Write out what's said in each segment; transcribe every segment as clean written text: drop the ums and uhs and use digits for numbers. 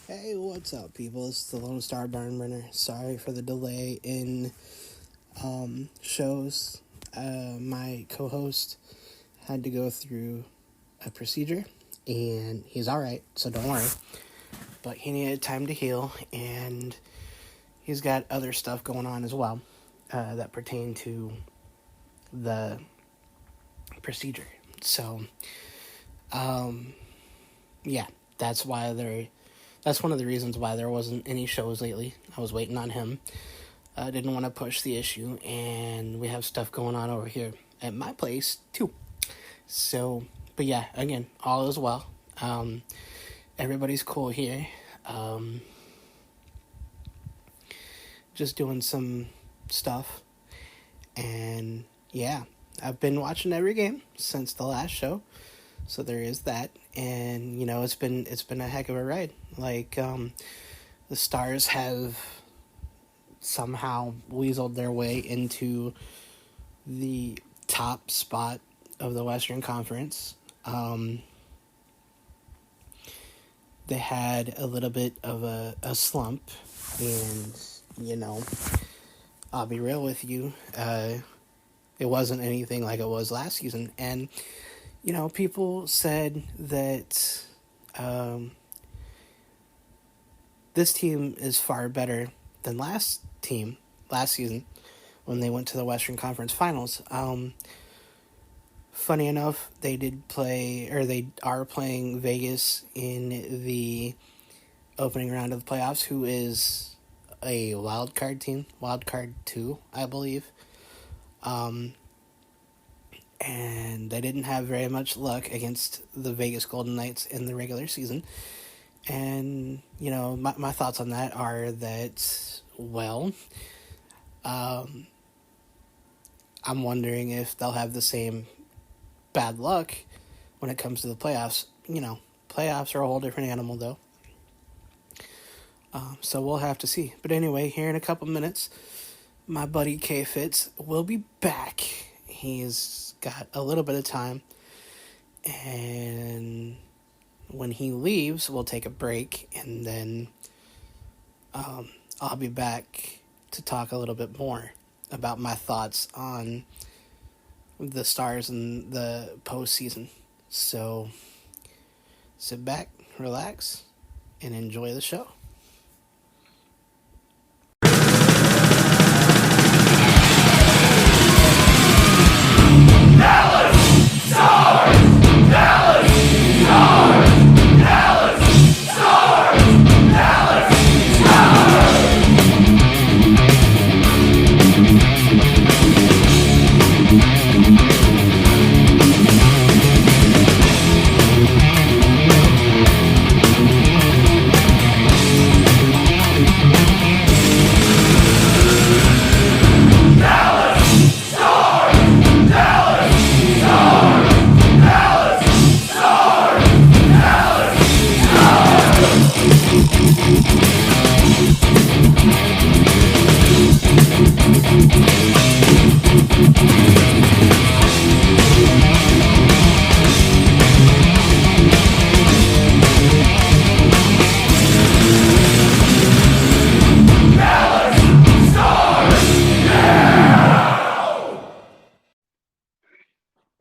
Hey, what's up, people? It's the Lone Star Barnburner. Sorry for the delay in shows. My co host had to go through a procedure, and he's alright, so don't worry. But he needed time to heal, and he's got other stuff going on as well that pertain to the procedure. So, yeah, that's why there. That's one of the reasons why there wasn't any shows lately. I was waiting on him. I didn't want to push the issue, and we have stuff going on over here at my place too. So, but yeah, again, all is well. Everybody's cool here. Um, just doing some stuff, and yeah, I've been watching every game since the last show. So there is that, and it's been a heck of a ride. The Stars have somehow weaseled their way into the top spot of the Western Conference. They had a little bit of a slump, and you know, I'll be real with you. It wasn't anything like it was last season, and people said that this team is far better than last season when they went to the Western Conference Finals. Funny enough, they did play, or they are playing Vegas in the opening round of the playoffs, who is a wild card team, wild card two, I believe. And they didn't have very much luck against the Vegas Golden Knights in the regular season. And, my thoughts on that are that, well, I'm wondering if they'll have the same bad luck when it comes to the playoffs. Playoffs are a whole different animal, though. So we'll have to see. But anyway, here in a couple minutes, my buddy K-Fitz will be back. He's got a little bit of time. And when he leaves, we'll take a break. And then I'll be back to talk a little bit more about my thoughts on the Stars in the postseason. So sit back, relax, and enjoy the show.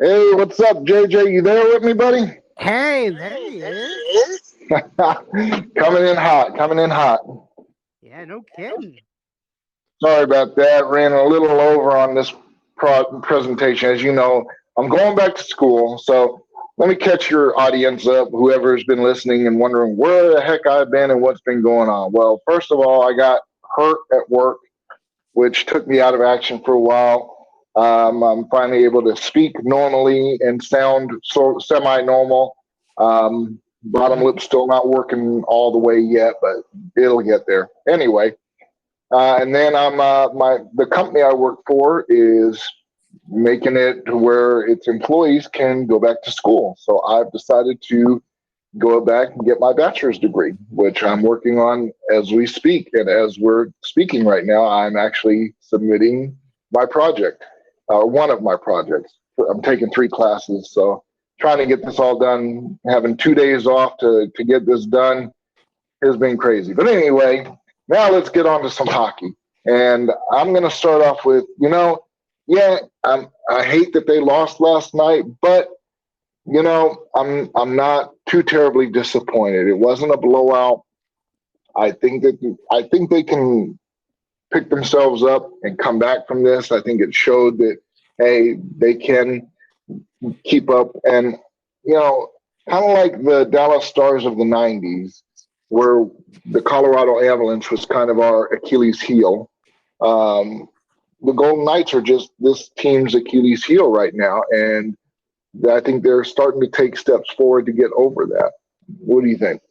Hey, what's up, JJ? You there with me, buddy? Hey, there he is. Coming in hot, coming in hot. Yeah, no kidding. Sorry about that. Ran a little over on this presentation. As you know, I'm going back to school. So let me catch your audience up, whoever has been listening and wondering where the heck I've been and what's been going on. Well, first of all, I got hurt at work, which took me out of action for a while. I'm finally able to speak normally and sound semi-normal. Bottom lip's still not working all the way yet, but it'll get there. Anyway, and then the company I work for is making it to where its employees can go back to school. So I've decided to go back and get my bachelor's degree, which I'm working on as we speak. And as we're speaking right now, I'm actually submitting my project, one of my projects. I'm taking 3 classes, so trying to get this all done, having 2 days off to get this done. has been crazy. But anyway, now let's get on to some hockey. And I'm going to start off with, yeah, I hate that they lost last night, but I'm not too terribly disappointed. It wasn't a blowout. I think they can pick themselves up and come back from this. I think it showed that hey, they can keep up, and you know, kind of like the Dallas Stars of the '90s, where the Colorado Avalanche was kind of our Achilles heel. Um, the Golden Knights are just this team's Achilles heel right now, and I think they're starting to take steps forward to get over that. What do you think?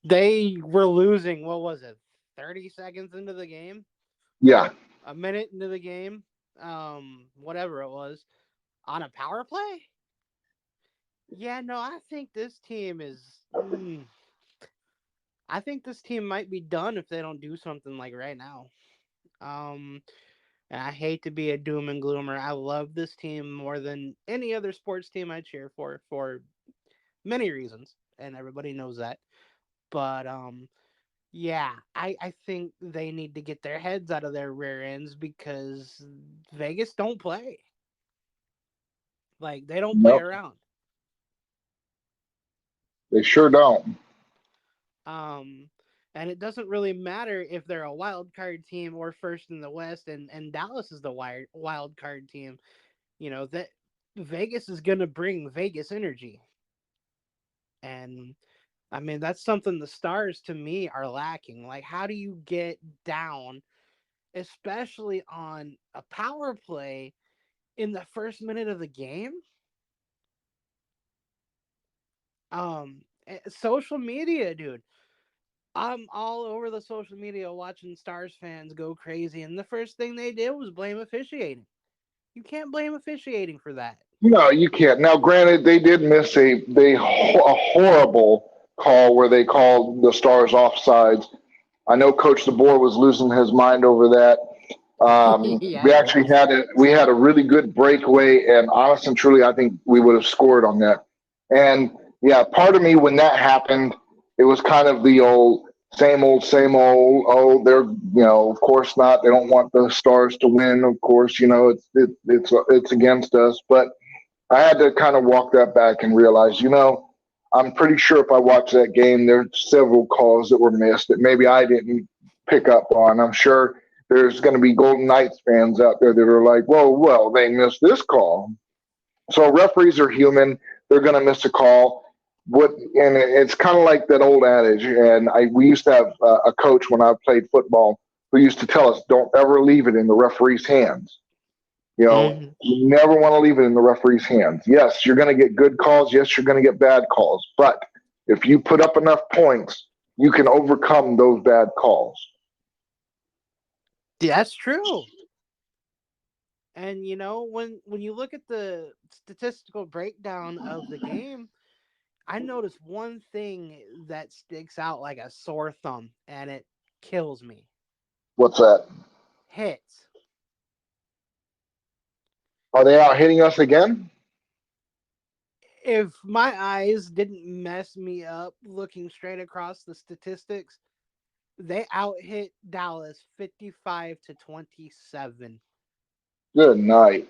They were losing, what was it, 30 seconds into the game? Yeah. A minute into the game? Whatever it was. On a power play? Yeah, no, I think this team is. I think this team might be done if they don't do something like right now. Um, and I hate to be a doom and gloomer. I love this team more than any other sports team I cheer for many reasons, and everybody knows that. But yeah, I think they need to get their heads out of their rear ends because Vegas don't play. Like they don't play Nope. around. They sure don't. Um, and it doesn't really matter if they're a wild card team or first in the West, and Dallas is the wild card team. You know that Vegas is gonna bring Vegas energy, and I mean that's something the Stars to me are lacking. Like, how do you get down, especially on a power play in the first minute of the game? Social media, dude. I'm all over the social media watching Stars fans go crazy, and the first thing they did was blame officiating. You can't blame officiating for that. No, you can't. Now, granted, they did miss a horrible call where they called the Stars offsides. I know Coach DeBoer was losing his mind over that. Yeah, We he actually was. had a really good breakaway, and honest and truly, I think we would have scored on that. And yeah, part of me when that happened, it was kind of the old same old, same old. Oh, they're of course not. They don't want the Stars to win. Of course, it's against us. But I had to kind of walk that back and realize, I'm pretty sure if I watched that game, there's several calls that were missed that maybe I didn't pick up on. I'm sure there's going to be Golden Knights fans out there that are like, whoa, well, they missed this call. So referees are human. They're going to miss a call. And it's kind of like that old adage. And we used to have a coach when I played football who used to tell us, don't ever leave it in the referee's hands. Mm-hmm. You never want to leave it in the referee's hands. Yes, you're going to get good calls. Yes, you're going to get bad calls. But if you put up enough points, you can overcome those bad calls. That's true. And when you look at the statistical breakdown of the game, I noticed one thing that sticks out like a sore thumb, and it kills me. What's that? Hits. Are they out hitting us again? If my eyes didn't mess me up looking straight across the statistics, they out hit Dallas 55-27. Good night.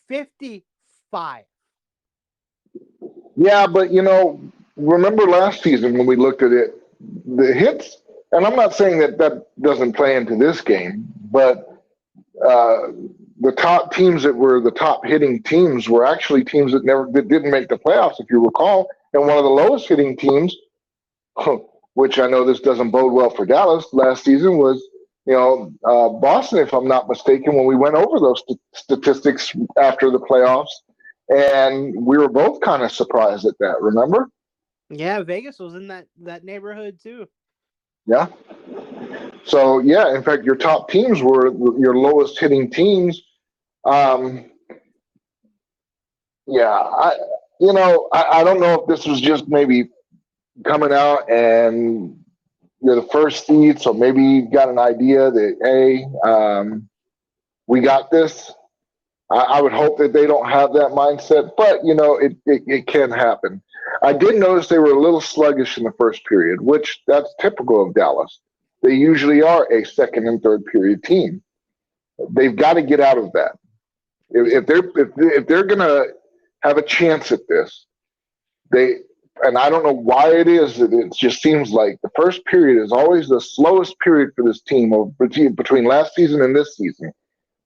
55. Yeah, but remember last season when we looked at it, the hits, and I'm not saying that doesn't play into this game, but the top teams that were the top hitting teams were actually teams that didn't make the playoffs, if you recall. And one of the lowest hitting teams, which I know this doesn't bode well for Dallas last season, was Boston, if I'm not mistaken, when we went over those statistics after the playoffs, and we were both kind of surprised at that. Remember? Yeah, Vegas was in that neighborhood too. Yeah. So yeah, in fact, your top teams were your lowest hitting teams. Yeah, I don't know if this was just maybe coming out and you're the first seed, so maybe you got an idea that hey, we got this. I would hope that they don't have that mindset, but it can happen. I did notice they were a little sluggish in the first period, which that's typical of Dallas. They usually are a second and third period team. They've got to get out of that. Yep. If they're gonna have a chance at this, they and I don't know why it is that it just seems like the first period is always the slowest period for this team between last season and this season.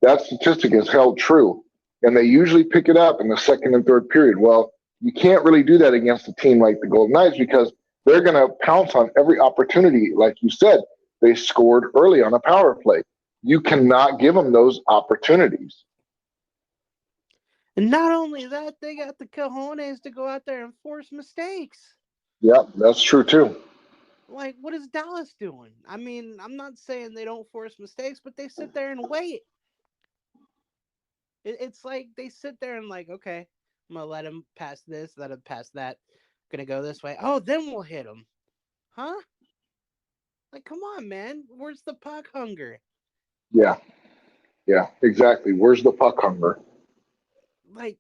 That statistic is held true, and they usually pick it up in the second and third period. Well, you can't really do that against a team like the Golden Knights because they're going to pounce on every opportunity. Like you said, they scored early on a power play. You cannot give them those opportunities. And not only that, they got the cojones to go out there and force mistakes. Yep, that's true too. Like, what is Dallas doing? I mean, I'm not saying they don't force mistakes, but they sit there and wait. It's like they sit there and like, okay, I'm gonna let him pass this, let him pass that. Gonna go this way. Oh, then we'll hit him, huh? Like, come on, man. Where's the puck hunger? Yeah, yeah, exactly. Where's the puck hunger? Like,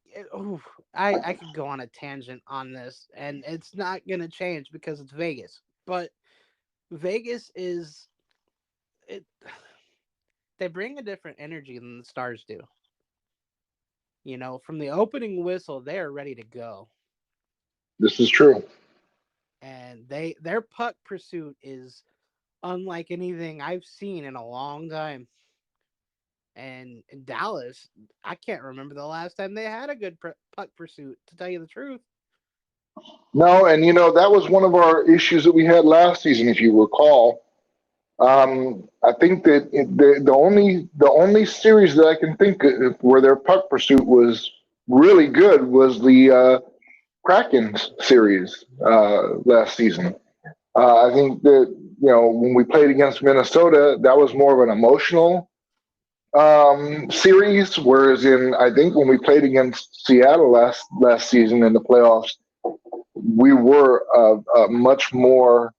I could go on a tangent on this, and it's not gonna change because it's Vegas. But Vegas is it. They bring a different energy than the Stars do. You know, from the opening whistle, they are ready to go, This is true. and their puck pursuit is unlike anything I've seen in a long time. And in Dallas, I can't remember the last time they had a good puck pursuit. To tell you the truth, No, and that was one of our issues that we had last season, if you recall. I think that the only series that I can think of where their puck pursuit was really good was the Kraken series last season. I think that when we played against Minnesota, that was more of an emotional series, whereas I think when we played against Seattle last season in the playoffs, we were a much more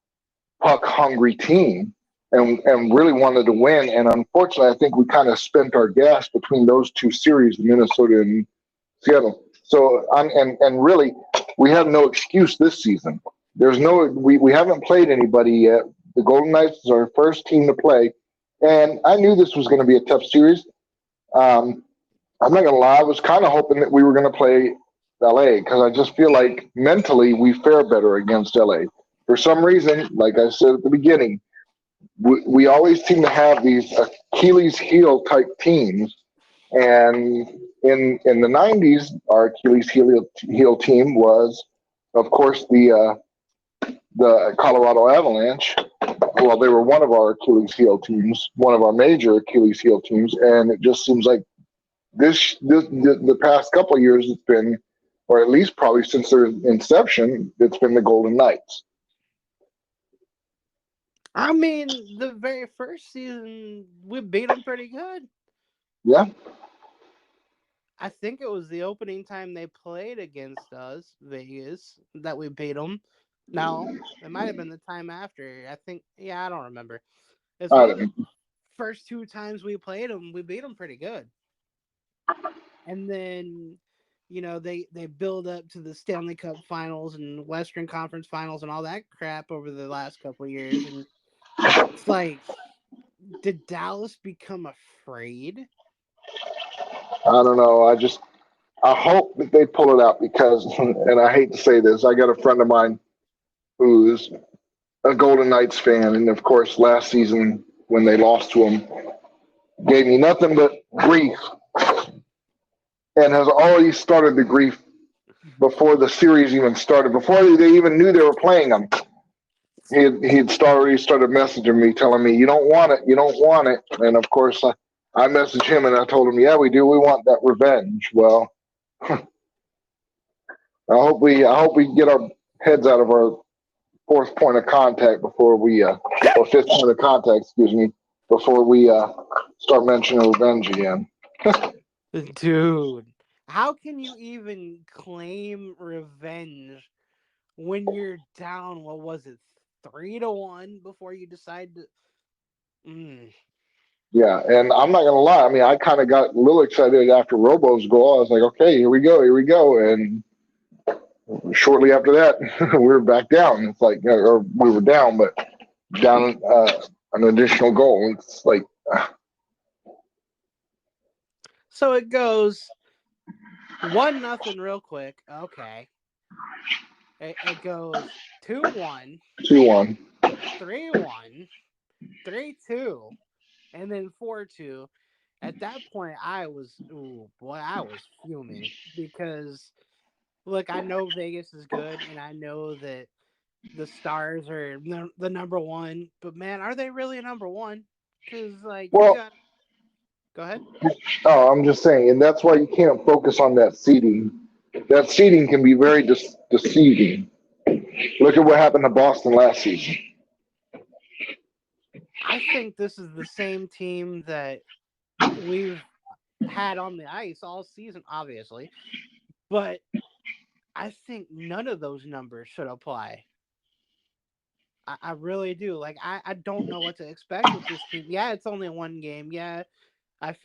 puck hungry team and really wanted to win. And unfortunately, I think we kind of spent our gas between those two series, Minnesota and Seattle. So and really, we have no excuse this season. We haven't played anybody yet. The Golden Knights is our first team to play, and I knew this was going to be a tough series. Um, I'm not gonna lie, I was kind of hoping that we were going to play LA because I just feel like mentally we fare better against LA. For some reason, like I said at the beginning, we always seem to have these Achilles heel type teams, and in the '90s, our Achilles heel team was, of course, the Colorado Avalanche. Well, they were one of our Achilles heel teams, one of our major Achilles heel teams, and it just seems like the past couple of years it's been, or at least probably since their inception, it's been the Golden Knights. I mean, the very first season we beat them pretty good. Yeah, I think it was the opening time they played against us, Vegas, that we beat them. No, it might have been the time after. I think, yeah, I don't remember. It's I one of the don't know. first two times we played them. We beat them pretty good, and then they build up to the Stanley Cup Finals and Western Conference Finals and all that crap over the last couple of years, and it's like, did Dallas become afraid? I don't know. I hope that they pull it out because, and I hate to say this, I got a friend of mine who's a Golden Knights fan, and of course, last season when they lost to him, gave me nothing but grief, and has already started the grief before the series even started, before they even knew they were playing them. He'd already started messaging me, telling me, "You don't want it, you don't want it," and of course, I messaged him and I told him, "Yeah, we do. We want that revenge." Well, I hope we get our heads out of our fourth point of contact before we or fifth point of contact, excuse me, before we start mentioning revenge again. Dude, how can you even claim revenge when you're down? What was it, 3-1 before you decide to? Mm. Yeah, and I'm not gonna lie. I mean, I kind of got a little excited after Robo's goal. I was like, okay, here we go. And shortly after that, we were back down. It's like, or we were down, but down an additional goal. It's like, So it goes 1-0 real quick. Okay. It goes 2-1, 2-1. 3-1, 3-2, and then 4-2. At that point, I was fuming because look, I know Vegas is good, and I know that the Stars are the number one, but man, are they really number one? Because like you Well, got, go ahead. oh, I'm just saying, and that's why you can't focus on that seeding. That seeding can be very deceiving. Look at what happened to Boston last season. I think this is the same team that we've had on the ice all season, obviously, but I think none of those numbers should apply. I really do. Like I don't know what to expect with this team. Yeah, it's only one game. Yeah, I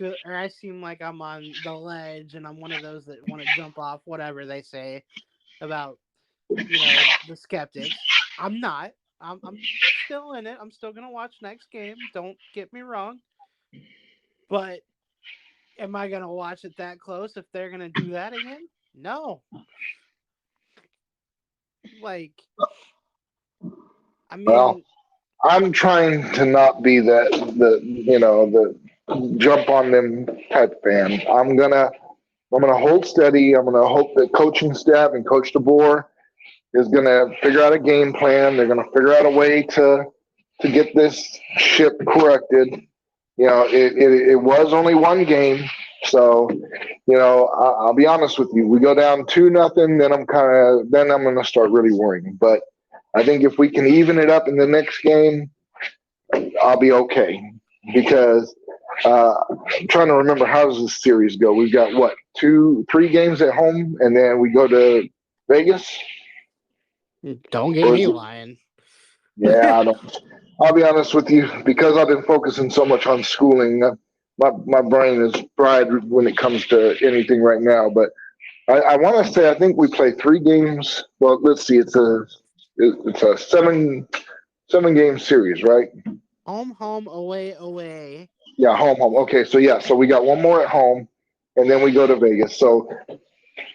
seem like I'm on the ledge and I'm one of those that want to jump off whatever they say about, the skeptics. I'm not. I'm still in it. I'm still gonna watch next game. Don't get me wrong. But am I gonna watch it that close if they're gonna do that again? No. Like, I Well, mean, I'm trying to not be the jump on them type fan. I'm gonna hold steady. I'm gonna hope that coaching staff and Coach DeBoer is gonna figure out a game plan. They're gonna figure out a way to get this ship corrected. It was only one game, so I'll be honest with you. We go down 2-0, then I'm gonna start really worrying. But I think if we can even it up in the next game, I'll be okay because I'm trying to remember how does this series go. We've got what 3 games at home, and then we go to Vegas. don't get Or me is it? lying. Yeah, I don't. I'll be honest with you because I've been focusing so much on schooling. My brain is fried when it comes to anything right now. But I want to say I think we play 3 games. Well, let's see. It's a seven game series, right? Home, home, away, away. Yeah, home. Okay, so yeah, so we got one more at home, and then we go to Vegas. So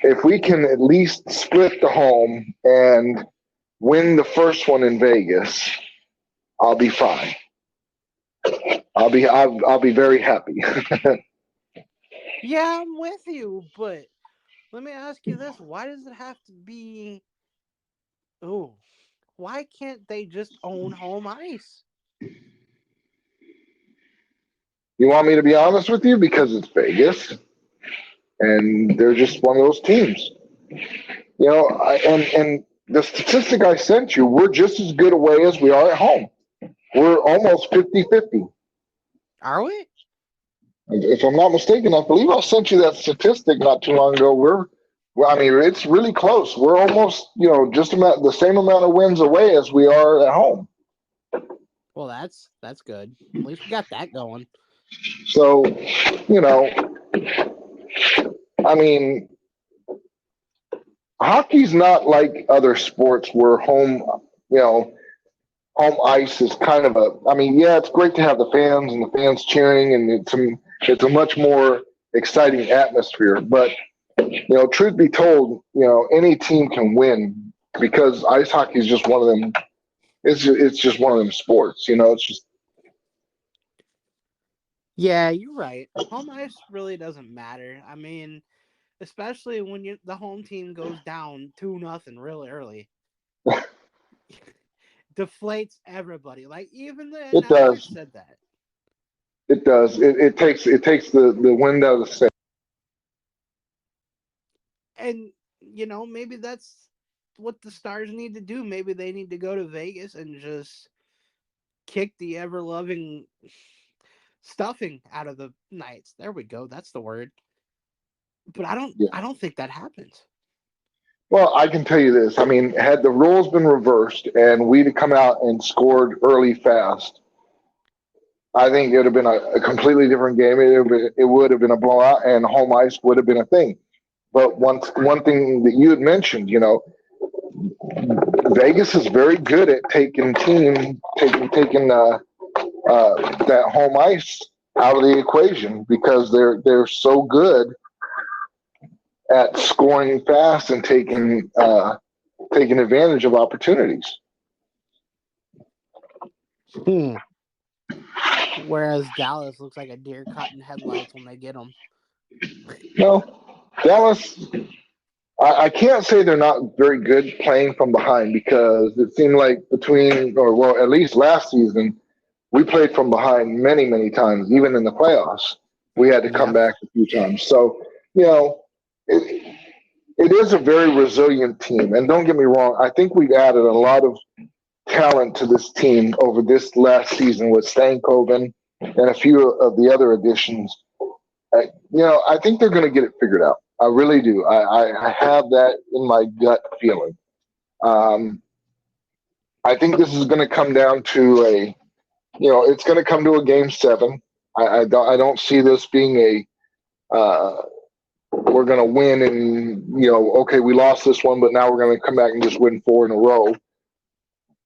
if we can at least split the home and win the first one in Vegas, I'll be fine. I'll be very happy. Yeah, I'm with you, but let me ask you this: why does it have to be? Oh, why can't they just own home ice? You want me to be honest with you because it's Vegas and they're just one of those teams. And the statistic I sent you, we're just as good away as we are at home. We're almost 50-50. Are we? If I'm not mistaken, I believe I sent you that statistic not too long ago. I mean, it's really close. We're almost, just about the same amount of wins away as we are at home. Well, that's good. At least we got that going. So, I mean, hockey's not like other sports where home ice is kind of I mean, yeah, it's great to have the fans and the fans cheering, and it's a much more exciting atmosphere. But truth be told, any team can win because ice hockey is just one of them. It's just one of them sports. It's just. Yeah, you're right. Home ice really doesn't matter. I mean, especially when the home team goes down 2-0 really early. Deflates everybody. Like even the It announcers does. said that. It does. It takes the wind out of the sail. And maybe that's what the Stars need to do. Maybe they need to go to Vegas and just kick the ever loving stuffing out of the Knights. There we go. That's the word. But I don't Yeah. I don't think that happens. Well, I can tell you this. I mean, had the roles been reversed and we'd come out and scored early fast, I think it would have been a completely different game. It would have been a blowout, and home ice would have been a thing. But one thing that you had mentioned, Vegas is very good at taking that home ice out of the equation because they're so good at scoring fast and taking advantage of opportunities. Whereas Dallas looks like a deer caught in headlights when they get them. No, Dallas. I can't say they're not very good playing from behind because it seemed like at least last season, we played from behind many, many times. Even in the playoffs, we had to come Yeah. back a few times. So, it, it is a very resilient team. And don't get me wrong, I think we've added a lot of talent to this team over this last season with Stankoven and a few of the other additions. I think they're going to get it figured out. I really do. I have that in my gut feeling. Um, I think this is going to come down to it's going to come to a game seven. I don't see this being we're going to win and, okay, we lost this one, but now we're going to come back and just win four in a row.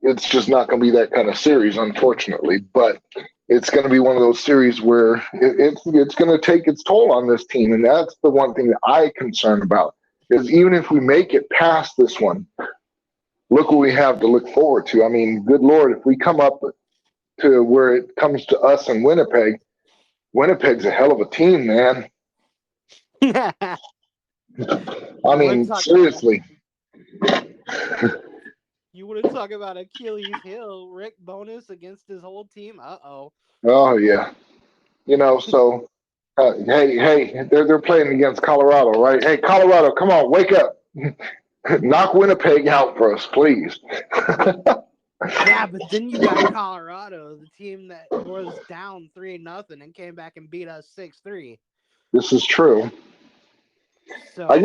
It's just not going to be that kind of series, unfortunately. But it's going to be one of those series where it's going to take its toll on this team, and that's the one thing that I'm concerned about. Is even if we make it past this one, look what we have to look forward to. I mean, good Lord, if we come up to where it comes to us in Winnipeg, Winnipeg's a hell of a team, man. I mean, seriously. You want to talk about Achilles Hill, Rick Bonus against his whole team? Uh-oh. Oh, yeah. So hey, they're playing against Colorado, right? Hey, Colorado, come on, wake up. Knock Winnipeg out for us, please. Yeah, but then you got Colorado, the team that was down 3-0 and came back and beat us 6-3. This is true. So I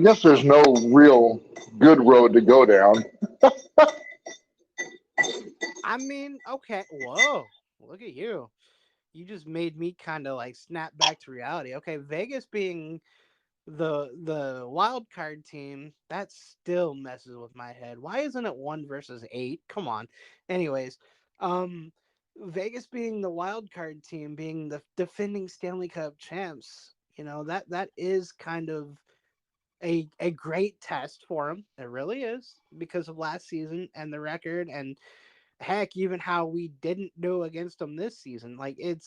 guess there's no real good road to go down. I mean, okay. Whoa, look at you. You just made me kind of like snap back to reality. Okay, Vegas being the wild card team, that still messes with my head. Why isn't it 1 versus 8? Come on. Anyways, um Vegas being the wild card team, being the defending Stanley Cup champs, that is kind of a great test for them. It really is, because of last season and the record, and heck, even how we didn't do against them this season. Like it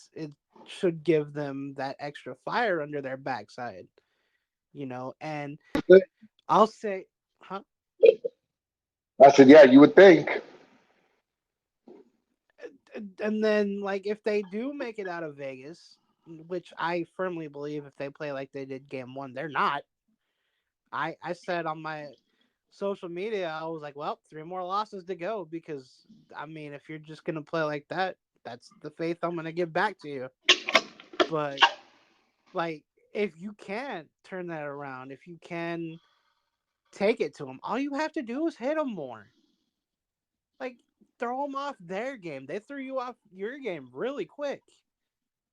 should give them that extra fire under their backside, and I'll say, huh? I said, yeah, you would think. And then, like, if they do make it out of Vegas, which I firmly believe if they play like they did game 1, they're not. I said on my social media, I was like, well, 3 more losses to go, because, I mean, if you're just going to play like that, that's the faith I'm going to give back to you. But, like, if you can turn that around, if you can take it to them, all you have to do is hit them more. Like, throw them off their game. They threw you off your game really quick.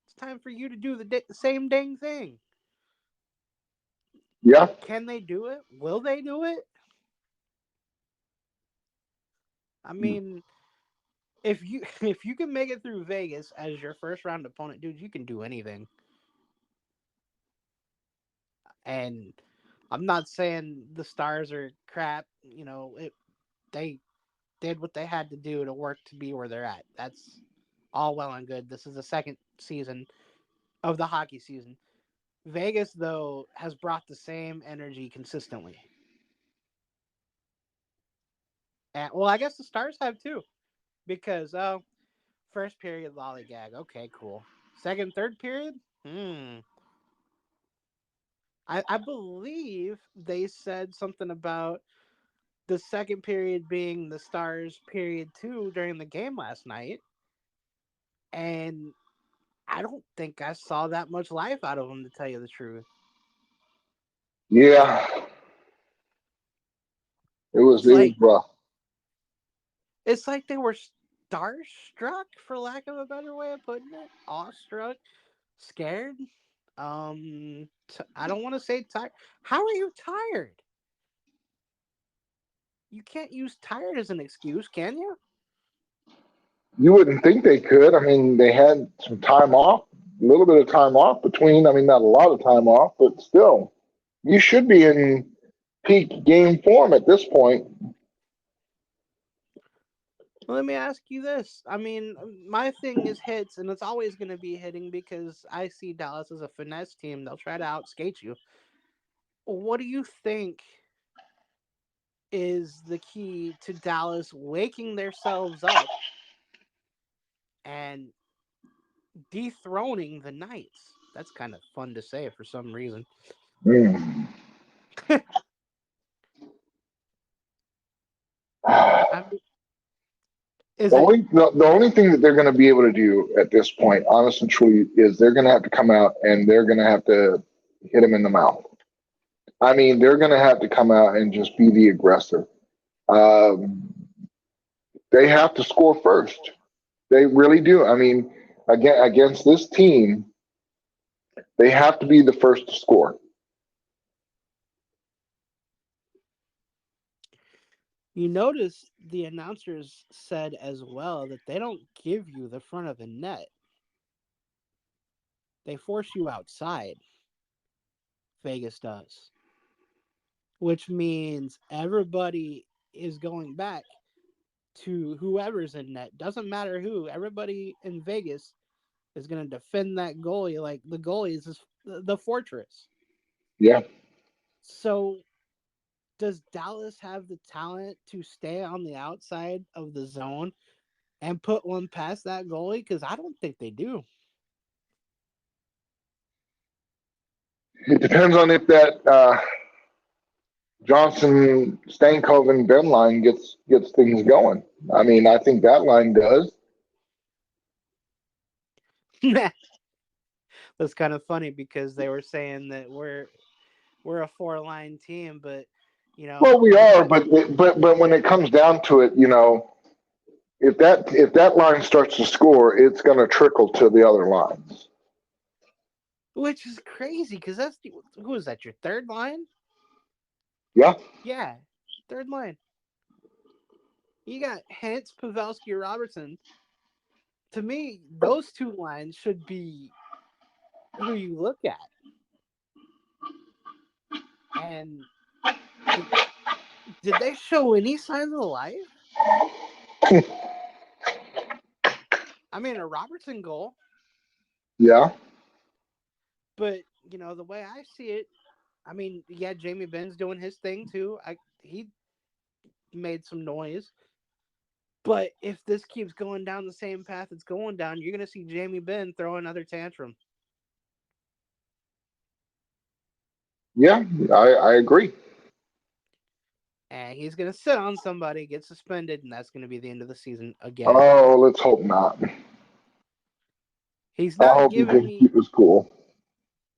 It's time for you to do the same dang thing. Yeah. Can they do it? Will they do it? I mean, if you if you can make it through Vegas as your first round opponent, dude, you can do anything. And I'm not saying the Stars are crap. They did what they had to do to work to be where they're at. That's all well and good. This is the second season of the hockey season. Vegas, though, has brought the same energy consistently. And, well, I guess the Stars have too, because first period lollygag. Okay, cool. Second, third period. I believe they said something about the second period being the Stars' period 2 during the game last night, and I don't think I saw that much life out of them, to tell you the truth. Yeah. It was It's like rough. it's like they were. starstruck, for lack of a better way of putting it. Awestruck, scared. I don't want to say tired. How are you tired? You can't use tired as an excuse, can you? You wouldn't think they could. I mean, they had some time off, a little bit of time off between. I mean, not a lot of time off, but still, you should be in peak game form at this point. Well, let me ask you this. I mean, my thing is hits, and it's always going to be hitting because I see Dallas as a finesse team. They'll try to outskate you. What do you think is the key to Dallas waking themselves up and dethroning the Knights? That's kind of fun to say for some reason. Mm. I mean, is it The only thing that they're going to be able to do at this point, honest and truly, is they're going to have to come out and they're going to have to hit him in the mouth. I mean, they're going to have to come out and just be the aggressor. Um, they have to score first. They really do. I mean, again, against this team, they have to be the first to score. you notice the announcers said as well that they don't give you the front of the net. They force you outside. Vegas does, which means everybody is going back to whoever's in net. Doesn't matter who. Everybody in Vegas is going to defend that goalie like the goalie is the fortress. Yeah. So, does Dallas have the talent to stay on the outside of the zone and put one past that goalie? Because I don't think they do. It depends on if that Johnson, Stankoven, Ben line gets things going. I mean, I think that line does. That's kind of funny because they were saying that we're a four-line team, but Well, we the are, guy. but when it comes down to it, if that line starts to score, it's going to trickle to the other lines. Which is crazy because who is that? Your third line? Yeah, Yeah, third line. You got Hintz, Pavelski, Robertson. To me, those two lines should be who you look at. And did, did they show any signs of life? I mean, a Robertson goal, yeah, but the way I see it, I mean, yeah, Jamie Benn's doing his thing too. He made some noise. But if this keeps going down the same path it's going down, you're going to see Jamie Benn throw another tantrum. yeah. I agree. And he's going to sit on somebody, get suspended, and that's going to be the end of the season again. Oh, let's hope not. He's I not hope he giving can me. keep us cool.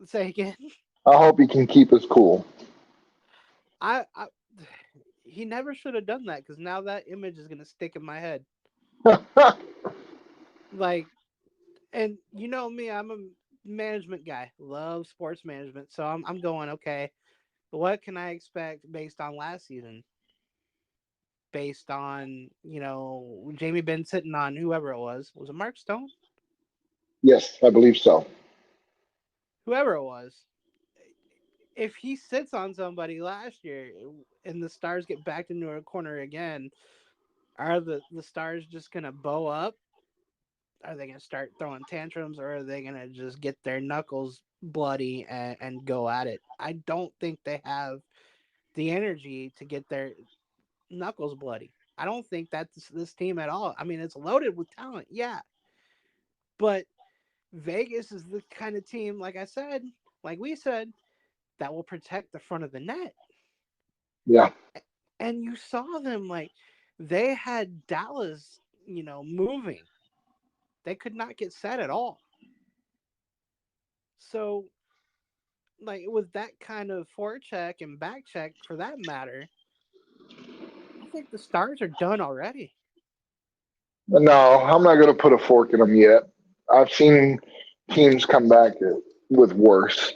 Say again. I hope he can keep us cool. I he never should have done that because now that image is going to stick in my head. Like, and you know me, I'm a management guy, love sports management. So I'm going, okay, what can I expect based on last season? Based on, Jamie Benn sitting on whoever it was. Was it Mark Stone? Yes, I believe so. Whoever it was. If he sits on somebody last year and the Stars get backed into a corner again, are the Stars just going to bow up? Are they going to start throwing tantrums, or are they going to just get their knuckles bloody and go at it? I don't think they have the energy to get their knuckles bloody. I don't think that's this team at all. I mean, it's loaded with talent, yeah, but Vegas is the kind of team, like I said, like we said, that will protect the front of the net. Yeah, And you saw them like they had Dallas, moving. They could not get set at all. So, like with that kind of forecheck and back check for that matter, I think the Stars are done already. No, I'm not going to put a fork in them yet. I've seen teams come back with worse.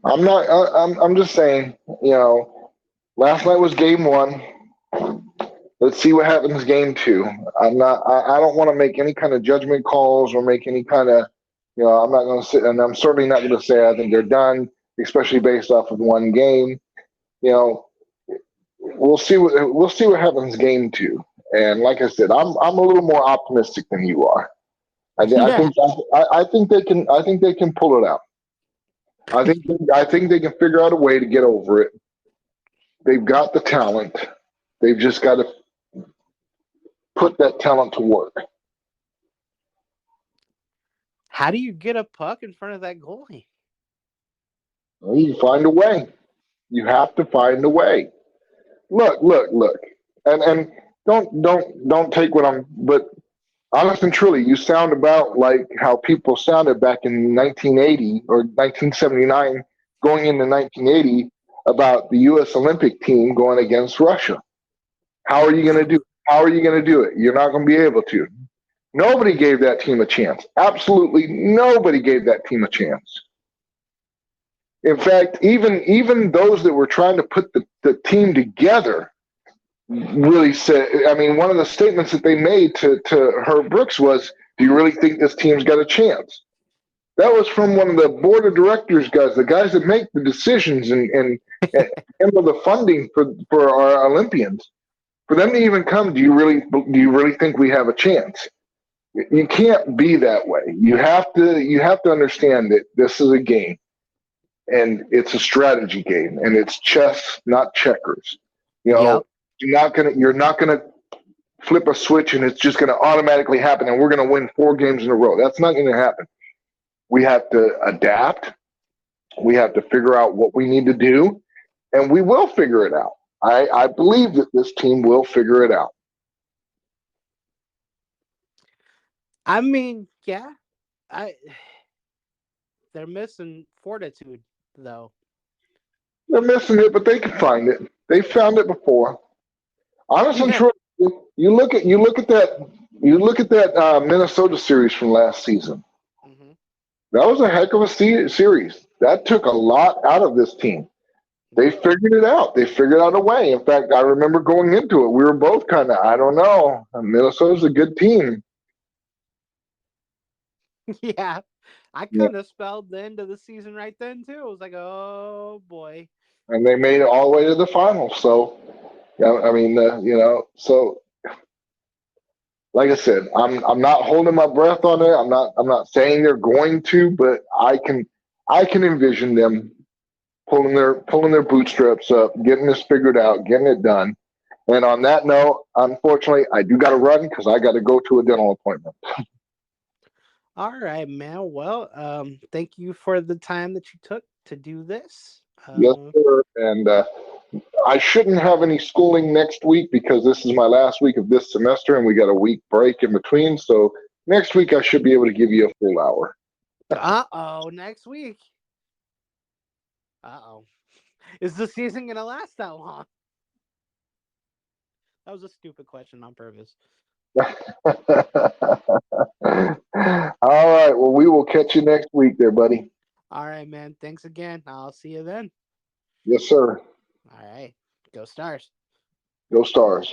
I'm not. I'm just saying. You know, last night was game one. Let's see what happens game two. I'm not. I don't want to make any kind of judgment calls or make any kind of. You know, I'm not going to sit, and I'm certainly not going to say I think they're done, especially based off of one game. You know, we'll see what happens game two. And like I said, I'm a little more optimistic than you are. I Yeah. think I think they can pull it out. I think they can figure out a way to get over it. They've got the talent. They've just got to put that talent to work. How do you get a puck in front of that goalie? You find a way. You have to find a way. Look, and don't take what I'm. But honest and truly, you sound about like how people sounded back in 1980 or 1979, going into 1980 about the U.S. Olympic team going against Russia. How are you going to do? How are you going to do it? You're not going to be able to. Nobody gave that team a chance. Absolutely nobody gave that team a chance. In fact, even those that were trying to put the team together really said, I mean, one of the statements that they made to Herb Brooks was, do you really think this team's got a chance? That was from one of the board of directors guys, the guys that make the decisions and handle the funding for our Olympians. For them to even come, do you really think we have a chance? You can't be that way. You have to understand that this is a game, and it's a strategy game, and it's chess, not checkers. You know, Yep. you're not gonna flip a switch and it's just gonna automatically happen, and we're gonna win 4 games in a row. That's not gonna happen. We have to adapt. We have to figure out what we need to do, and we will figure it out. I believe that this team will figure it out. I mean, yeah. I They're missing fortitude though. They're missing it, but they can find it. They found it before. Honest and Yeah. true, you look at that Minnesota series from last season. Hmm. That was a heck of a series. That took a lot out of this team. They figured it out. They figured out a way. In fact, I remember going into it, we were both kind of, I don't know. Minnesota's a good team. Yeah. I Yeah. kind of spelled the end of the season right then too. I was like, oh boy. And they made it all the way to the finals. So, yeah, I mean, so like I said, I'm not holding my breath on it. I'm not saying they're going to, but I can envision them pulling their bootstraps up, getting this figured out, getting it done. And on that note, unfortunately, I do got to run because I got to go to a dental appointment. All right, man. Well, thank you for the time that you took to do this. Yes, sir. And I shouldn't have any schooling next week because this is my last week of this semester, and we got a week break in between. So next week I should be able to give you a full hour. Next week. Uh-oh. Is the season gonna last that long? That was a stupid question on purpose. All right. Well, we will catch you next week there, buddy. All right, man. Thanks again. I'll see you then. Yes, sir. All right. Go Stars. Go Stars.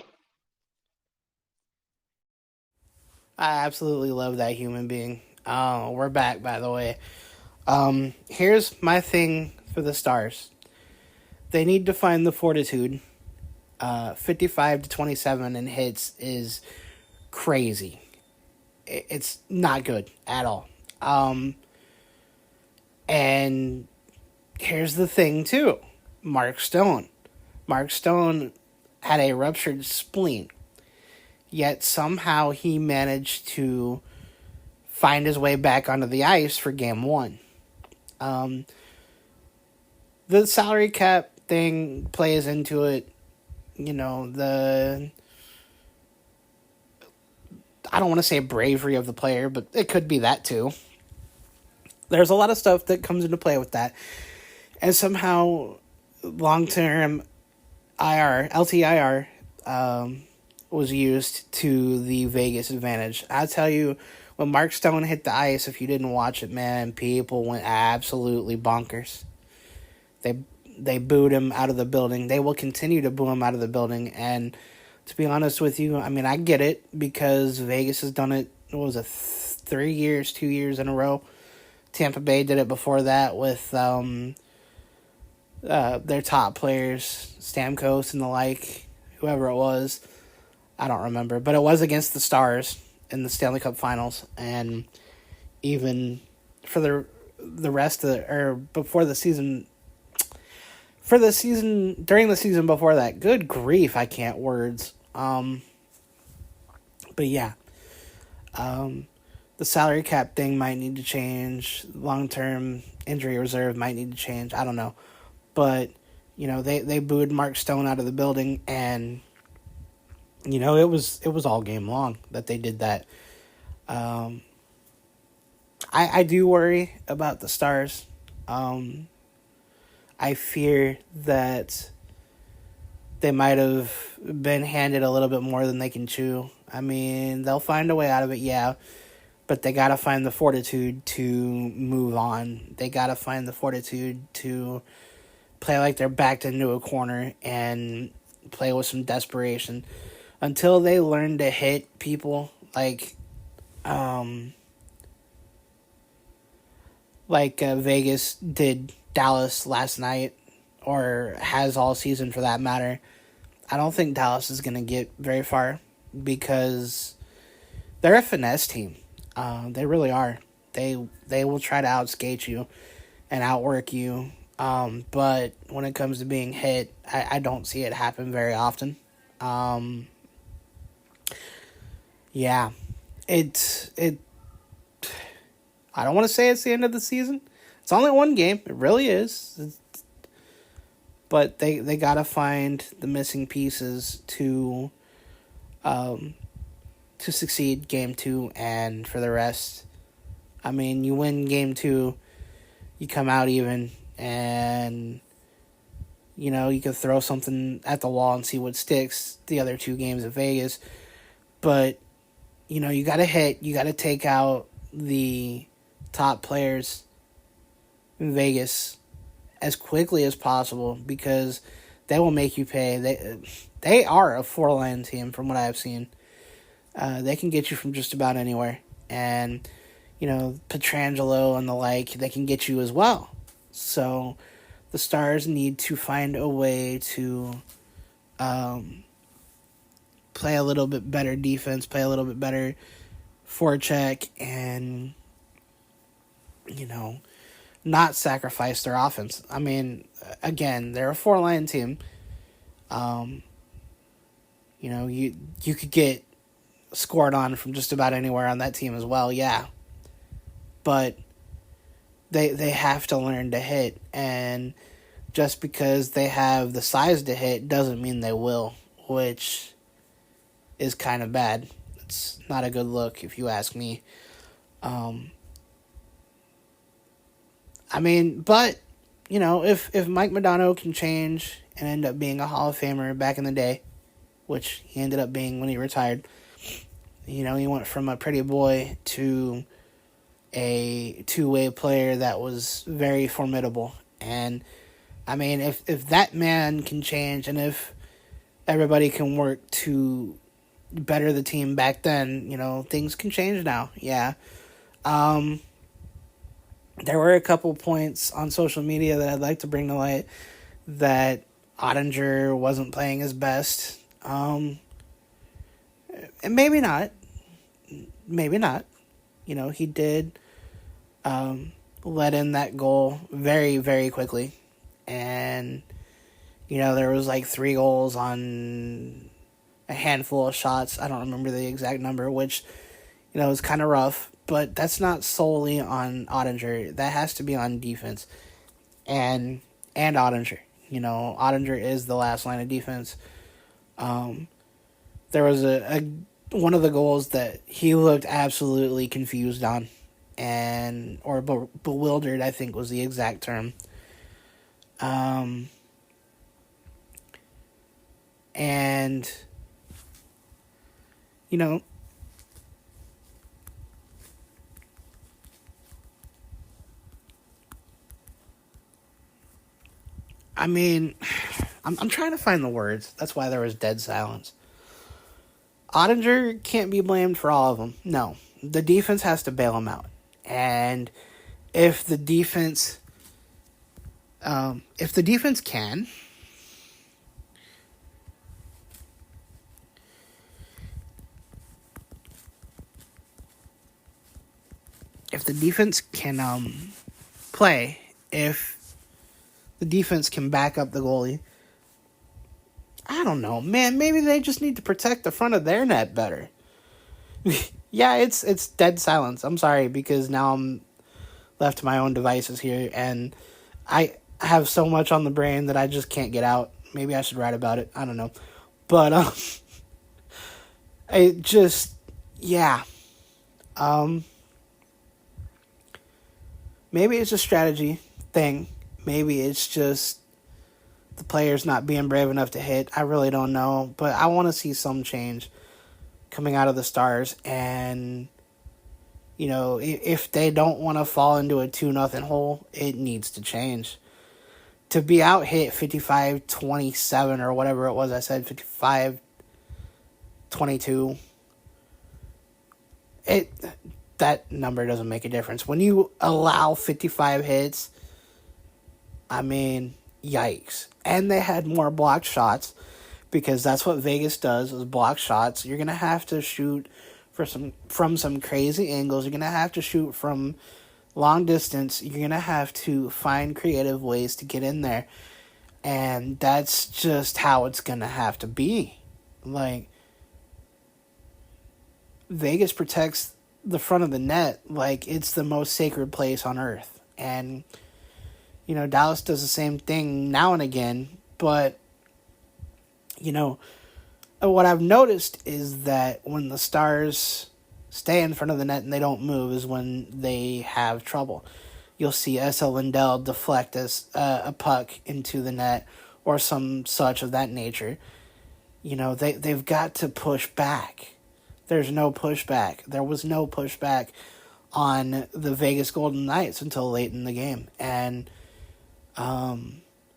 I absolutely love that human being. Oh, we're back, by the way. Here's my thing for the Stars. They need to find the fortitude. 55 to 27 in hits is crazy. It's not good at all. And here's the thing, too. Mark Stone. Mark Stone had a ruptured spleen, yet somehow he managed to find his way back onto the ice for game one. Um, the salary cap thing plays into it. You know, I don't want to say bravery of the player, but it could be that too. There's a lot of stuff that comes into play with that. And somehow long term LTIR, was used to the Vegas advantage. I tell you, when Mark Stone hit the ice, if you didn't watch it, man, people went absolutely bonkers. They they booed him out of the building. They will continue to boo him out of the building. And to be honest with you, I mean, I get it because Vegas has done it. What was it, 3 years, 2 years in a row? Tampa Bay did it before that with their top players, Stamkos and the like, whoever it was. I don't remember, but it was against the Stars in the Stanley Cup Finals, and even for the rest of the, or before the season, for the season during the season before that. Good grief, I can't words. But yeah, the salary cap thing might need to change. Long term injury reserve might need to change. I don't know, but they booed Mark Stone out of the building, and it was all game long that they did that. I do worry about the Stars. I fear that they might have been handed a little bit more than they can chew. I mean, they'll find a way out of it, yeah, but they got to find the fortitude to move on. They got to find the fortitude to play like they're backed into a corner and play with some desperation until they learn to hit people like Vegas did Dallas last night, or has all season for that matter. I don't think Dallas is going to get very far because they're a finesse team. They really are. They will try to outskate you and outwork you. But when it comes to being hit, I don't see it happen very often. Yeah, it. I don't want to say it's the end of the season. It's only one game. It really is. But they got to find the missing pieces to succeed game 2, and for the rest, I mean, you win game 2, you come out even, and you can throw something at the wall and see what sticks the other 2 games of Vegas. But you got to hit, you got to take out the top players in Vegas as quickly as possible because they will make you pay. They are a 4-line team from what I've seen. They can get you from just about anywhere. And, Pietrangelo and the like, they can get you as well. So the Stars need to find a way to play a little bit better defense, play a little bit better forecheck, and, not sacrifice their offense. I mean, again, they're a 4-line team. You could get scored on from just about anywhere on that team as well, yeah. But they have to learn to hit, and just because they have the size to hit doesn't mean they will, which is kind of bad. It's not a good look if you ask me. But if Mike Modano can change and end up being a Hall of Famer back in the day, which he ended up being when he retired, he went from a pretty boy to a two-way player that was very formidable. And if that man can change, and if everybody can work to better the team back then, things can change now. Yeah. There were a couple points on social media that I'd like to bring to light that Ottinger wasn't playing his best. And maybe not. Maybe not. He did let in that goal very, very quickly. And, there was like 3 goals on a handful of shots. I don't remember the exact number, which, is kind of rough. But that's not solely on Ottinger. That has to be on defense. And Ottinger. Ottinger is the last line of defense. There was a one of the goals that he looked absolutely confused on, or bewildered, I think was the exact term. And You know, I mean, I'm trying to find the words. That's why there was dead silence. Ottinger can't be blamed for all of them. No, the defense has to bail him out. And if the defense, if the defense can, if the defense can play, if the defense can back up the goalie, I don't know, man. Maybe they just need to protect the front of their net better. Yeah, it's dead silence. I'm sorry, because now I'm left to my own devices here, and I have so much on the brain that I just can't get out. Maybe I should write about it. I don't know, but it just, yeah. Maybe it's a strategy thing. Maybe it's just the players not being brave enough to hit. I really don't know, but I want to see some change coming out of the Stars. And, you know, if they don't want to fall into a 2-0 hole, it needs to change. To be out hit 55-27 or whatever it was, I said 55-22, that number doesn't make a difference. When you allow 55 hits, I mean, yikes. And they had more blocked shots, because that's what Vegas does, is block shots. You're going to have to shoot from some crazy angles. You're going to have to shoot from long distance. You're going to have to find creative ways to get in there. And that's just how it's going to have to be. Like, Vegas protects the front of the net like it's the most sacred place on earth. And, you know, Dallas does the same thing now and again. But, you know, what I've noticed is that when the Stars stay in front of the net and they don't move is when they have trouble. You'll see S.L. Lindell deflect a puck into the net or some such of that nature. You know, they've got to push back. There's no pushback. There was no pushback on the Vegas Golden Knights until late in the game. And